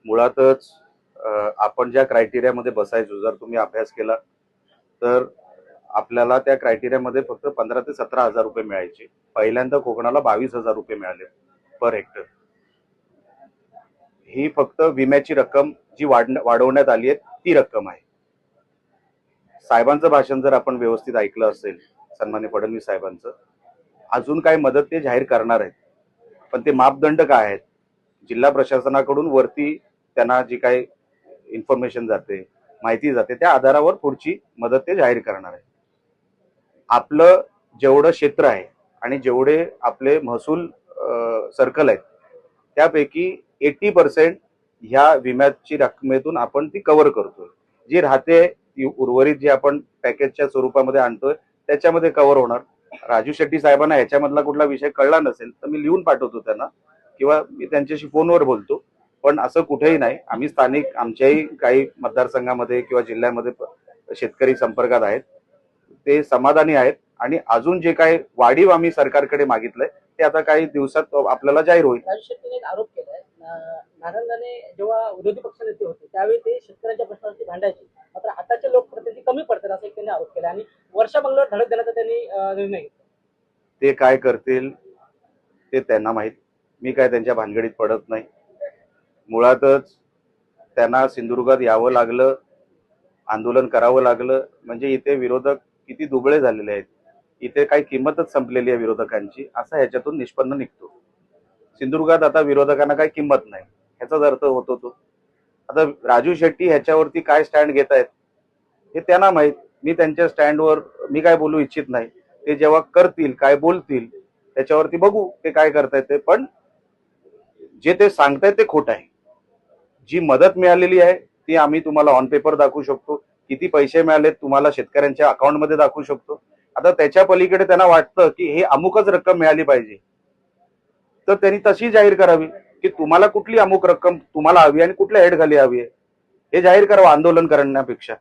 मुळातच आपण ज्या क्रायटेरियामध्ये बसायचो, जर तुम्ही अभ्यास केला तर आपल्याला त्या क्रायटेरियामध्ये फक्त 15,000 ते 17,000 रुपये मिळायचे. पहिल्यांदा कोकणाला 22,000 रुपये मिळाले पर हेक्टर. ही फक्त विम्याची रक्कम जी वाढवण्यात आली आहे ती रक्कम आहे. साहेबांचं भाषण जर आपण व्यवस्थित ऐकलं असेल, सन्मान्य फडणवीस साहेबांचं, अजून काय मदत ते जाहीर करणार आहेत, पण ते मापदंड काय आहेत, जिल्हा प्रशासनाकडून वरती त्यांना जी काही इन्फॉर्मेशन जाते, माहिती जाते, त्या आधारावर पुढची मदत ते जाहीर करणार आहे. आपलं जेवढं क्षेत्र आहे आणि जेवढे आपले महसूल सर्कल आहेत त्यापैकी 80% ह्या विम्याची रकमेतून आपण ती कव्हर करतोय. जी राहते ती उर्वरित जी आपण पॅकेजच्या स्वरूपामध्ये आणतोय त्याच्यामध्ये कव्हर होणार. राजू शेट्टी साहेबांना ह्याच्यामधला कुठला विषय कळला नसेल तर मी लिहून पाठवतो त्यांना, किंवा मी त्यांच्याशी फोनवर बोलतो. पण असं कुठेही नाही. आम्ही स्थानिक आमच्याही काही मतदारसंघामध्ये किंवा जिल्ह्यामध्ये शेतकरी संपर्कात आहेत, ते समाधानी आहेत. आणि अजून जे काही वाढीव आम्ही सरकारकडे मागितलंय ते आता काही दिवसात आपल्याला जाहीर होईल. राजू शेट्टीने एक आरोप केलाय, नारायणराणे जेव्हा विरोधी पक्षनेते होते त्यावेळी ते शेतकऱ्यांच्या प्रश्नांची भांडायचे, मात्र आताचे लोकप्रतिनिधी कमी पडतात असं एक त्यांनी आरोप केला आणि वर्षा बंगल्यावर धडक देण्याचा त्यांनी निर्णय घेतला. ते काय करतील ते त्यांना माहीत. मी काय त्यांच्या भानगडीत पडत नाही. मुळातच त्यांना सिंधुदुर्गात यावं लागलं, आंदोलन करावं लागलं म्हणजे इथे विरोधक किती दुबळे झालेले आहेत, इथे काही किंमतच संपलेली आहे विरोधकांची, असा ह्याच्यातून निष्पन्न निघतो. सिंधुदुर्गात आता विरोधकांना काही किंमत नाही ह्याचाच अर्थ होतो तो. आता राजू शेट्टी ह्याच्यावरती काय स्टँड घेत आहेत हे त्यांना माहीत. मी त्यांच्या स्टँडवर मी काय बोलू इच्छित नाही. ते जेव्हा करतील, काय बोलतील, त्याच्यावरती बघू ते काय करतायत ते. पण जे ते सांगतायत ते खोटं आहे. जी मदत मिळालेली आहे ती आम्ही तुम्हाला ऑन पेपर दाखवू शकतो, किती पैसे मिळाले तुम्हाला शेतकऱ्यांच्या अकाउंटमध्ये दाखवू शकतो. आता त्याच्या पलीकडे त्यांना वाटतं की हे अमुकच रक्कम मिळाली पाहिजे, तर त्यांनी तशी जाहीर करावी की तुम्हाला कुठली अमुक रक्कम तुम्हाला हवी आणि कुठल्या हेड खाली हवी आहे, हे जाहीर करावं आंदोलन करण्यापेक्षा.